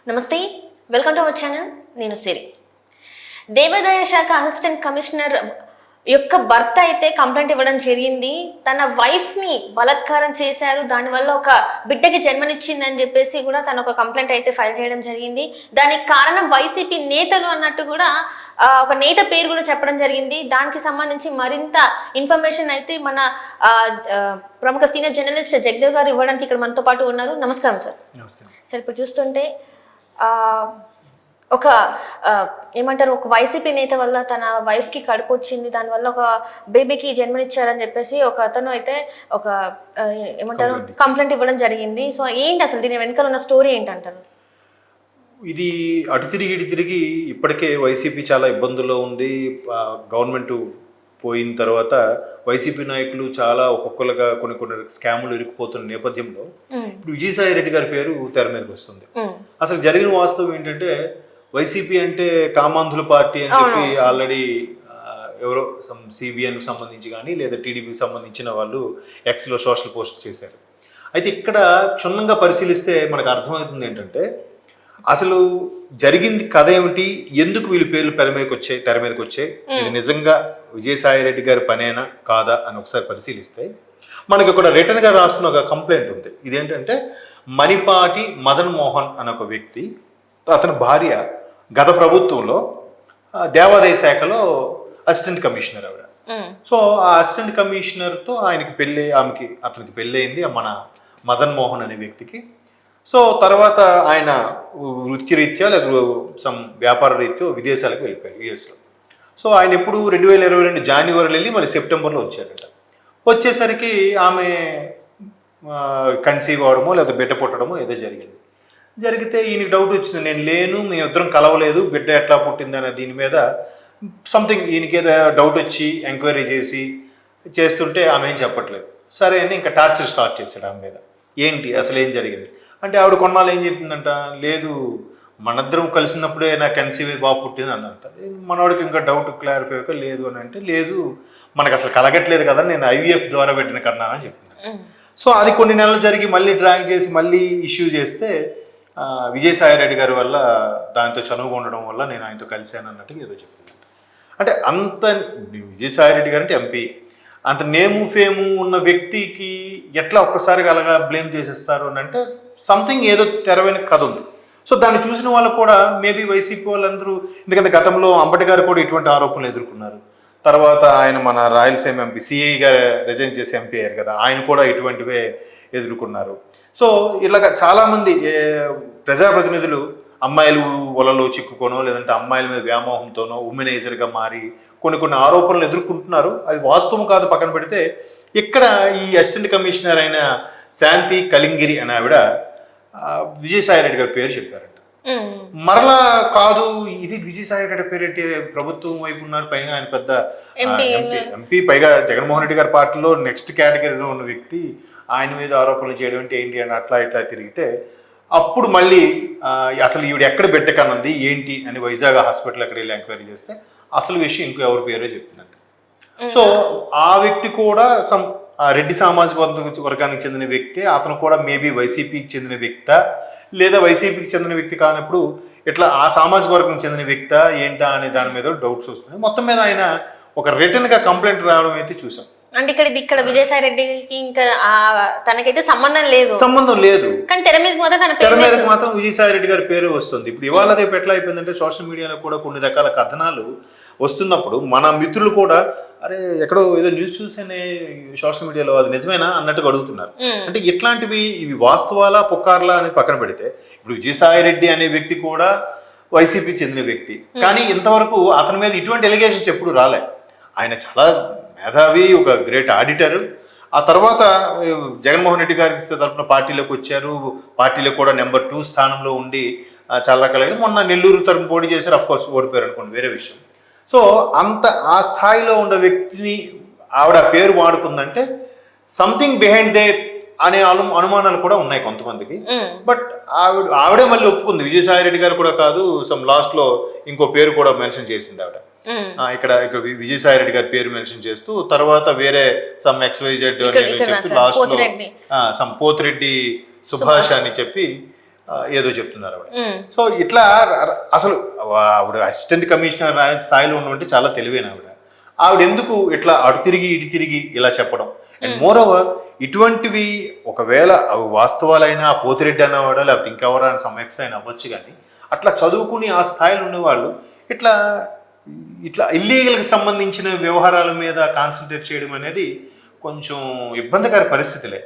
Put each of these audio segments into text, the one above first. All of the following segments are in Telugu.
నమస్తే, వెల్కమ్ టు అవర్ ఛానల్. నేను సిరి. దేవాదాయ శాఖ అసిస్టెంట్ కమిషనర్ యొక్క భర్త అయితే కంప్లైంట్ ఇవ్వడం జరిగింది. తన వైఫ్ని బలాత్కారం చేశారు, దానివల్ల ఒక బిడ్డకి జన్మనిచ్చిందని చెప్పేసి కూడా తన ఒక కంప్లైంట్ అయితే ఫైల్ చేయడం జరిగింది. దానికి కారణం వైసీపీ నేతలు అన్నట్టు కూడా ఒక నేత పేరు కూడా చెప్పడం జరిగింది. దానికి సంబంధించి మరింత ఇన్ఫర్మేషన్ అయితే మన ప్రముఖ సీనియర్ జర్నలిస్ట్ జగదేవ్ గారు ఇవ్వడానికి ఇక్కడ మనతో పాటు ఉన్నారు. నమస్కారం సార్. సార్, ఇప్పుడు చూస్తుంటే ఒక ఏమంటారు, ఒక వైసీపీ నేత వల్ల తన వైఫ్కి కడుపు వచ్చింది, దానివల్ల ఒక బేబీకి జన్మనిచ్చారని చెప్పేసి ఒక అతను అయితే ఒక ఏమంటారు కంప్లైంట్ ఇవ్వడం జరిగింది. సో ఏంటి అసలు దీని వెనకాల ఉన్న స్టోరీ ఏంటంటారు? ఇది అటు తిరిగి ఇటు తిరిగి ఇప్పటికే వైసీపీ చాలా ఇబ్బందుల్లో ఉంది. గవర్నమెంట్ పోయిన తర్వాత వైసీపీ నాయకులు చాలా ఒక్కొక్కరుగా కొన్ని స్కాములు ఇరుక్కుపోతున్న నేపథ్యంలో ఇప్పుడు విజయసాయి రెడ్డి గారి పేరు తెర మీదకి వస్తుంది. అసలు జరిగిన వాస్తవం ఏంటంటే, వైసీపీ అంటే కామాంధుల పార్టీ అని చెప్పి ఆల్రెడీ ఎవరో సిబిఎన్కి సంబంధించి కానీ లేదా టీడీపీకి సంబంధించిన వాళ్ళు ఎక్స్లో సోషల్ పోస్ట్ చేశారు. అయితే ఇక్కడ క్షుణ్ణంగా పరిశీలిస్తే మనకు అర్థమవుతుంది ఏంటంటే, అసలు జరిగింది కథ ఏమిటి, ఎందుకు వీళ్ళ పేర్లు తెర మీదకి వచ్చాయి, ఇది నిజంగా విజయసాయి రెడ్డి గారి పనేనా కాదా అని ఒకసారి పరిశీలిస్తే మనకి ఇక్కడ రిటర్న్గా రాస్తున్న ఒక కంప్లైంట్ ఉంది. ఇదేంటంటే, మణిపాటి మదన్ మోహన్ అనే ఒక వ్యక్తి, అతని భార్య గత ప్రభుత్వంలో దేవాదాయ శాఖలో అసిస్టెంట్ కమిషనర్ ఆవిడ. సో ఆ అసిస్టెంట్ కమిషనర్తో అతనికి పెళ్ళి అయింది మన మదన్ మోహన్ అనే వ్యక్తికి. సో తర్వాత ఆయన వృత్తిరీత్యా లేదా వ్యాపార రీత్యా విదేశాలకు వెళ్ళిపోయారు, యుఎస్లో. సో ఆయన ఎప్పుడు 2022 జనవరిలో వెళ్ళి మళ్ళీ సెప్టెంబర్లో వచ్చారట. వచ్చేసరికి ఆమె కన్సీవ్ అవడమో లేదా బిడ్డ పుట్టడమో ఏదో జరిగితే ఈయనకి డౌట్ వచ్చింది, నేను లేను, మేము ఇద్దరం కలవలేదు, బిడ్డ ఎట్లా పుట్టిందనే దీని మీద సంథింగ్ ఈయనకి ఏదో డౌట్ వచ్చి ఎంక్వైరీ చేస్తుంటే ఆమె ఏం చెప్పట్లేదు. సరే అని ఇంకా టార్చర్ స్టార్ట్ చేశాడు ఆమె మీద. ఏంటి అసలు ఏం జరిగింది అంటే, ఆవిడ కొన్నాళ్ళు ఏం చెప్పిందంట, లేదు మనిద్దరం కలిసినప్పుడే నాకు కన్సీవ్ బాబు పుట్టింది అన్నంట. మనవాడికి ఇంకా డౌట్ క్లారిఫై అయ్యాక లేదు అని అంటే, లేదు మనకు అసలు కలగట్లేదు కదా, నేను ఐవీఎఫ్ ద్వారా పెట్టిన కన్నా అని చెప్పింది. సో అది కొన్ని నెలలు జరిగి మళ్ళీ డ్రాగ్ చేసి మళ్ళీ ఇష్యూ చేస్తే విజయసాయి రెడ్డి గారి వల్ల దాంతో చనువుగా ఉండడం వల్ల నేను ఆయనతో కలిశాను అన్నట్టుగా ఏదో చెప్పింది. అంటే అంత విజయసాయి రెడ్డి గారు అంటే ఎంపీ, అంత నేము ఫేము ఉన్న వ్యక్తికి ఎట్లా ఒక్కసారిగా అలాగా బ్లేమ్ చేసేస్తారు అని అంటే సంథింగ్ ఏదో తెరవైన కథ ఉంది. సో దాన్ని చూసిన వాళ్ళు కూడా మేబీ వైసీపీ వాళ్ళందరూ, ఎందుకంటే గతంలో అంబటి గారు కూడా ఇటువంటి ఆరోపణలు ఎదుర్కొన్నారు. తర్వాత ఆయన మన రాయలసీమ ఎంపీ సిఐగా రిజైన్ చేసి ఎంపీ అయ్యారు కదా, ఆయన కూడా ఇటువంటివే ఎదుర్కొన్నారు. సో ఇలాగ చాలామంది ప్రజాప్రతినిధులు అమ్మాయిలు వలలో చిక్కుకోనో లేదంటే అమ్మాయిల మీద వ్యామోహంతోనో ఉమెనైజర్గా మారి కొన్ని ఆరోపణలు ఎదుర్కొంటున్నారు. అది వాస్తవం కాదు పక్కన పెడితే, ఇక్కడ ఈ అసిస్టెంట్ కమిషనర్ అయిన శాంతి కలింగిరి అని ఆవిడ విజయసాయి రెడ్డి గారి పేరు చెప్పారంట. మరలా కాదు, ఇది విజయసాయి రెడ్డి పేరు అంటే ప్రభుత్వం వైపు ఉన్నారు, పైగా ఆయన పెద్ద ఎంపీ, పైగా జగన్మోహన్ రెడ్డి గారి పార్టీలో నెక్స్ట్ కేటగిరీలో ఉన్న వ్యక్తి, ఆయన మీద ఆరోపణలు చేయడం అంటే ఏంటి అని అట్లా ఇట్లా తిరిగితే అప్పుడు మళ్ళీ అసలు ఈవిడ ఎక్కడ బిడ్డకన్నది ఏంటి అని వైజాగ్ హాస్పిటల్ ఎక్కడ వెళ్ళి ఎంక్వైరీ చేస్తే అసలు విషయం ఇంకో ఎవరి పేరో చెప్తుందంట. సో ఆ వ్యక్తి కూడా రెడ్డి సామాజిక వర్గానికి చెందిన వ్యక్తి, అతను కూడా మేబీ వైసీపీకి చెందిన వ్యక్తా లేదా వైసీపీకి చెందిన వ్యక్తి కానప్పుడు ఇట్లా ఆ సామాజిక వర్గం చెందిన వ్యక్తా ఏంటా అనే దాని మీద డౌట్స్ వస్తున్నాయి. మొత్తం మీద ఆయన ఒక రిటర్న్గా కంప్లైంట్ రావడం అయితే చూసాం. అంటే ఇక్కడ విజయసాయి రెడ్డికి ఇంకా తనకైతే సంబంధం లేదు, కానీ తెర మీదకి మాత్రం విజయసాయి రెడ్డి గారి పేరు వస్తుంది. ఇప్పుడు ఇవాళ రేపు ఎట్లా అయిపోయిందంటే, సోషల్ మీడియాలో కూడా కొన్ని రకాల కథనాలు వస్తున్నప్పుడు మన మిత్రులు కూడా అరే ఎక్కడో ఏదో న్యూస్ చూసేనే సోషల్ మీడియాలో అది నిజమేనా అన్నట్టుగా అడుగుతున్నారు. అంటే ఇట్లాంటివి ఇవి వాస్తవాలా పుకార్లా అనేది పక్కన పెడితే, ఇప్పుడు విజయసాయి రెడ్డి అనే వ్యక్తి కూడా వైసీపీకి చెందిన వ్యక్తి, కానీ ఇంతవరకు అతని మీద ఇటువంటి ఎలిగేషన్స్ ఎప్పుడు రాలే. ఆయన చాలా మేధావి, ఒక గ్రేట్ ఆడిటర్. ఆ తర్వాత జగన్మోహన్ రెడ్డి గారి తరఫున పార్టీలోకి వచ్చారు, పార్టీలో కూడా నెంబర్ 2 స్థానంలో ఉండి చాలా రకాలుగా మొన్న నెల్లూరు తరఫున పోటీ చేశారు. అఫ్కోర్స్ ఓడిపోయారు అనుకోండి, వేరే విషయం. సో అంత ఆ స్థాయిలో ఉన్న వ్యక్తిని ఆవిడ పేరు వాడుకుందంటే సంథింగ్ బిహైండ్ దే అనే అనుమానాలు కూడా ఉన్నాయి కొంతమందికి. బట్ ఆవిడే మళ్ళీ ఒప్పుకుంది, విజయసాయి రెడ్డి గారు కూడా కాదు, లాస్ట్ లో ఇంకో పేరు కూడా మెన్షన్ చేసింది ఆవిడ. ఇక్కడ విజయసాయి రెడ్డి గారి పేరు మెన్షన్ చేస్తూ తర్వాత వేరే XYZ లాస్ట్ లో పోతిరెడ్డి సుభాష్ అని చెప్పి ఏదో చెప్తున్నారు ఆవిడ. సో ఇట్లా అసలు ఆవిడ అసిస్టెంట్ కమిషనర్ స్థాయిలో ఉన్నటువంటి చాలా తెలివైన ఆవిడ ఎందుకు ఇట్లా అటు తిరిగి ఇటు తిరిగి ఇలా చెప్పడం. అండ్ మోర్ ఓవర్ ఇటువంటివి ఒకవేళ అవి వాస్తవాలైనా పోతిరెడ్డి అన్నవాడు లేకపోతే ఇంకెవరైనా సమ్యక్స్ అయినా అవ్వచ్చు, కానీ అట్లా చదువుకుని ఆ స్థాయిలో ఉన్నవాళ్ళు ఇట్లా ఇట్లా ఇల్లీగల్కి సంబంధించిన వ్యవహారాల మీద కాన్సన్ట్రేట్ చేయడం అనేది కొంచెం ఇబ్బందికర పరిస్థితులే.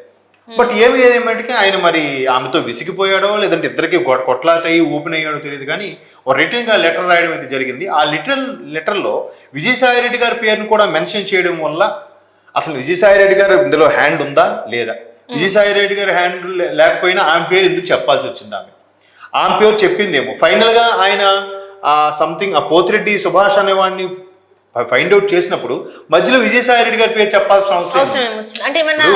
బట్ ఏమేమిటికి ఆయన మరి ఆమెతో విసిగిపోయాడో లేదంటే ఇద్దరికి కొట్లాట అయ్యి ఓపెన్ అయ్యాడో తెలియదు, కానీ ఒక రిటర్న్గా లెటర్ రాయడం అయితే జరిగింది. ఆ లెటర్లో విజయసాయి రెడ్డి గారి పేరును కూడా మెన్షన్ చేయడం వల్ల అసలు విజయసాయి రెడ్డి గారు ఇందులో హ్యాండ్ ఉందా లేదా, విజయసాయి రెడ్డి గారి హ్యాండ్ లేకపోయినా ఆమె పేరు ఎందుకు చెప్పాల్సి వచ్చింది, ఆమె పేరు చెప్పిందేమో. ఫైనల్గా ఆయన సంథింగ్ ఆ పోతిరెడ్డి సుభాష్ అనేవాడిని ఫైండ్ అవుట్ చేసినప్పుడు మధ్యలో విజయసాయి రెడ్డి గారి పేరు చెప్పాల్సిన అవసరం అంటే ఏమన్నా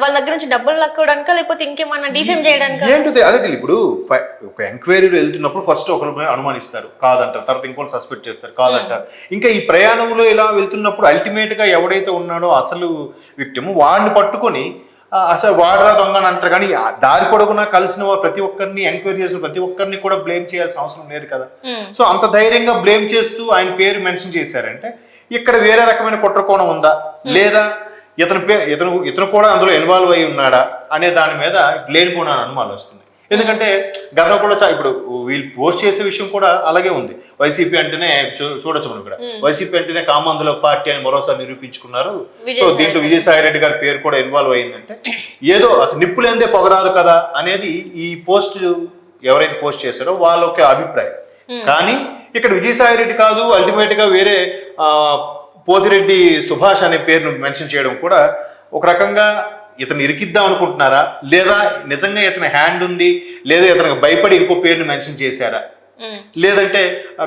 వాళ్ళ దగ్గర నుంచి డబ్బులు లక్కోవడానికా లేకపోతే ఇంకేమన్నా డిఫేమ్ చేయడానికి ఏంటో అదే తెలియదు. ఇప్పుడు ఒక ఎంక్వైరీలో వెళ్తున్నప్పుడు ఫస్ట్ ఒకరు అనుమానిస్తారు కాదంటారు, తర్వాత ఇంకోటి సస్పెక్ట్ చేస్తారు కాదంటారు. ఇంకా ఈ ప్రయాణంలో ఇలా వెళ్తున్నప్పుడు అల్టిమేట్ గా ఎవడైతే ఉన్నాడో అసలు విక్టిమ్ వాడిని పట్టుకొని అసలు వాడరా దొంగ అని అంటారు, కానీ దారి పొడవునా కలిసిన ప్రతి ఒక్కరిని ఎంక్వైరీ చేసిన ప్రతి ఒక్కరిని కూడా బ్లేమ్ చేయాల్సిన అవసరం లేదు కదా. సో అంత ధైర్యంగా బ్లేమ్ చేస్తూ ఆయన పేరు మెన్షన్ చేశారంటే ఇక్కడ వేరే రకమైన కుట్రకోణం ఉందా లేదా ఇతను కూడా అందులో ఇన్వాల్వ్ అయి ఉన్నాడా అనే దాని మీద లేనిపోయిన అనుమానాలు వస్తుంది. ఎందుకంటే గతం కూడా ఇప్పుడు వీళ్ళు పోస్ట్ చేసే విషయం కూడా అలాగే ఉంది. వైసీపీ అంటేనే చూడొచ్చు మనం ఇక్కడ, వైసీపీ అంటేనే కామాంధుల పార్టీ అని మరోసారి నిరూపించుకున్నారు. సో దీంట్లో విజయసాయి రెడ్డి గారి పేరు కూడా ఇన్వాల్వ్ అయిందంటే ఏదో అసలు నిప్పులేందే పొగరాదు కదా అనేది ఈ పోస్ట్ ఎవరైతే పోస్ట్ చేశారో వాళ్ళ ఒక అభిప్రాయం. కానీ ఇక్కడ విజయసాయి రెడ్డి కాదు, అల్టిమేట్ గా వేరే పోతిరెడ్డి సుభాష్ అనే పేరును మెన్షన్ చేయడం కూడా ఒక రకంగా ఇతను ఇరికిద్దాం అనుకుంటున్నారా లేదా నిజంగా ఇతని హ్యాండ్ ఉంది లేదా ఇతనికి భయపడి ఇంకో పేరుని మెన్షన్ చేశారా, లేదంటే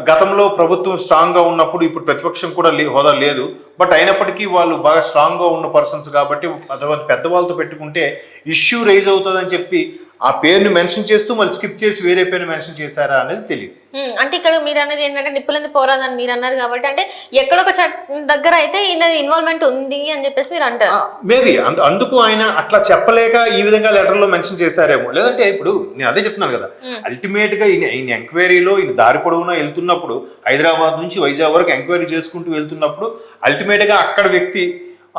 గతంలో ప్రభుత్వం స్ట్రాంగ్ గా ఉన్నప్పుడు ఇప్పుడు ప్రతిపక్షం కూడా హోదా లేదు బట్ అయినప్పటికీ వాళ్ళు బాగా స్ట్రాంగ్ గా ఉన్న పర్సన్స్ కాబట్టి తర్వాత పెద్దవాళ్ళతో పెట్టుకుంటే ఇష్యూ రైజ్ అవుతుందని చెప్పి ఆ పేరుని మెన్షన్ చేస్తూ మళ్ళీ స్కిప్ చేసి వేరే పేరుని మెన్షన్ చేశారా అనేది తెలియదు. అంటే ఇక్కడ మీరు అన్నది ఏంటంటే నిప్పులంది పోరాదని మీరు అన్నారు కాబట్టి అంటే ఎక్కడొక దగ్గర అయితే ఈయన ఇన్వాల్వ్మెంట్ ఉంది అని చెప్పేసి మీరు అంటారు. మేబీ అందుకు ఆయన అట్లా చెప్పలేక ఈ విధంగా లెటర్ లో మెన్షన్ చేశారేమో. లేదంటే ఇప్పుడు నేను అదే చెప్తున్నాను కదా, అల్టిమేట్ గా ఈయన ఎంక్వైరీలో ఈయన దారి పొడవునా వెళ్తున్నప్పుడు హైదరాబాద్ నుంచి వైజాగ్ వరకు ఎంక్వైరీ చేసుకుంటూ వెళ్తున్నప్పుడు అల్టిమేట్ గా అక్కడ వ్యక్తి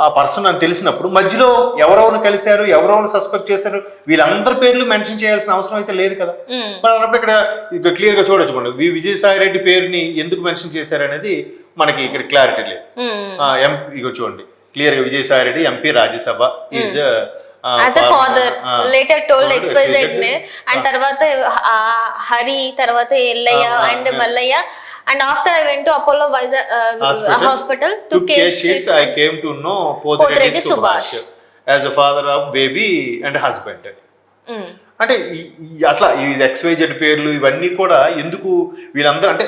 ఆ పర్సన్ అని తెలిసినప్పుడు మధ్యలో ఎవరెవరు కలిశారు ఎవరెవరు సస్పెక్ట్ చేశారు వీళ్ళందరి పేర్లు మెన్షన్ చేయాల్సిన అవసరం అయితే లేదు కదా. మరి అన్నప్పుడు ఇక్కడ క్లియర్ గా చూడొచ్చు విజయసాయి రెడ్డి పేరుని ఎందుకు మెన్షన్ చేశారు అనేది మనకి ఇక్కడ క్లారిటీ లేదు. ఇక చూడండి క్లియర్ గా Vijayasai Reddy MP Rajya Sabha is as a father later told XYZ and తర్వాత హరి తర్వాత Ellaiah and Mallayya and after I went to Apollo hospital to case sheets I came to know Potireddy Subhash as a father of baby and husband. అంటే అట్లా ఈ XYZ పేర్లు ఇవన్నీ కూడా ఎందుకు వీళ్ళందరూ అంటే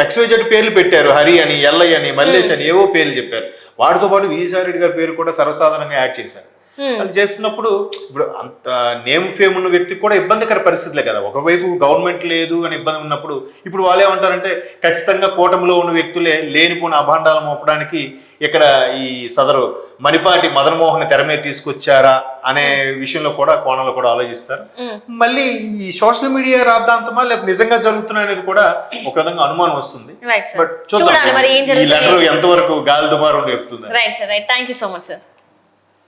XYZ పేర్లు పెట్టారు, హరి అని ఎల్లయ్య అని మల్లేష్ అని ఏవో పేర్లు చెప్పారు. వాటితో పాటు విజయసాయి రెడ్డి గారి పేరు కూడా సర్వసాధారణంగా యాడ్ చేశారు. అది చేస్తున్నప్పుడు ఇప్పుడు అంత నేమ్ ఫేమ్ ఉన్న వ్యక్తికి కూడా ఇబ్బందికర పరిస్థితులే కదా. ఒకవైపు గవర్నమెంట్ లేదు అని ఇబ్బంది ఉన్నప్పుడు ఇప్పుడు వాళ్ళు ఏమంటారంటే ఖచ్చితంగా కూటమిలో ఉన్న వ్యక్తులే లేనిపోయిన అభాండాలు మోపడానికి ఇక్కడ ఈ సదరు మణిపాటి మదన్మోహన్ తెర మీద తీసుకొచ్చారా అనే విషయంలో కూడా కోణంలో కూడా ఆలోచిస్తారు. మళ్ళీ ఈ సోషల్ మీడియా రాద్ధాంతమా లేకపోతే నిజంగా జరుగుతున్నా అనేది కూడా ఒక విధంగా అనుమానం వస్తుంది. బట్ చూద్దాం ఈ లెటర్ ఎంతవరకు గాలి దుమారం చెప్తుంది. Right sir, right. Thank you so much sir.